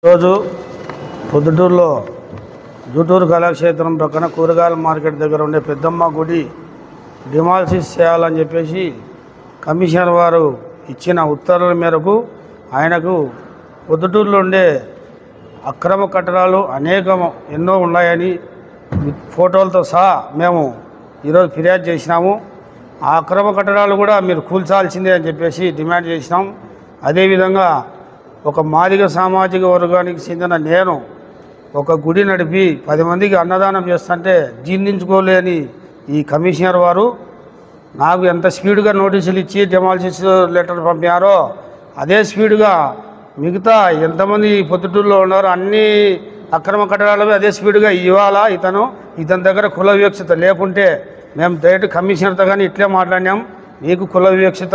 రోజు పొద్దుటూరులో జూటూరు కళాక్షేత్రం పక్కన కూరగాయల మార్కెట్ దగ్గర ఉండే పెద్దమ్మ గుడి డిమాలిసిస్ చేయాలని చెప్పేసి కమిషనర్ వారు ఇచ్చిన ఉత్తర్వుల మేరకు ఆయనకు పొద్దుటూరులో ఉండే అక్రమ కట్టడాలు ఎన్నో ఉన్నాయని ఫోటోలతో సహా మేము ఈరోజు ఫిర్యాదు చేసినాము. ఆ అక్రమ కట్టడాలు కూడా మీరు కూల్చాల్సిందే అని చెప్పేసి డిమాండ్ చేసినాం. అదేవిధంగా ఒక మాదిగ సామాజిక వర్గానికి చెందిన నేను ఒక గుడి నడిపి 10 మందికి అన్నదానం చేస్తుంటే జీర్ణించుకోలేని ఈ కమిషనర్ వారు నాకు ఎంత స్పీడ్గా నోటీసులు ఇచ్చి డిమాలిసిస్ లెటర్ పంపారో అదే స్పీడ్గా మిగతా ఎంతమంది పొద్దుటూరులో ఉన్నారో అన్ని అక్రమ కట్టడాలపై అదే స్పీడ్గా ఇవ్వాలా. ఇతని దగ్గర కుల వివక్షత లేకుంటే మేము డైరెక్ట్ కమిషనర్తో కానీ ఇట్లే మాట్లాడినాం. నీకు కుల వివక్షత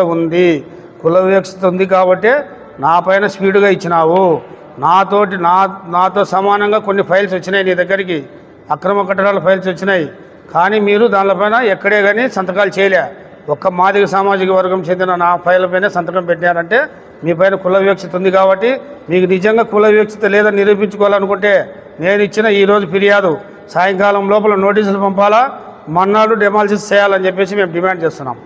ఉంది కాబట్టి నా పైన స్పీడ్గా ఇచ్చినావు. నాతో సమానంగా కొన్ని ఫైల్స్ వచ్చినాయి నీ దగ్గరికి, అక్రమ కట్టడాల ఫైల్స్ వచ్చినాయి. కానీ మీరు దానిపైన ఎక్కడే కానీ సంతకాలు చేయలే. ఒక్క మాదిగ సామాజిక వర్గం చెందిన నా ఫైల్ పైన సంతకం పెట్టారంటే మీ పైన కుల వివక్షత ఉంది కాబట్టి మీకు నిజంగా కుల వివక్షత లేదని నిరూపించుకోవాలనుకుంటే నేను ఇచ్చిన ఈరోజు ఫిర్యాదు సాయంకాలం లోపల నోటీసులు పంపాలా, మన్నాడు డిమాలిసిస్ చేయాలని చెప్పేసి మేము డిమాండ్ చేస్తున్నాం.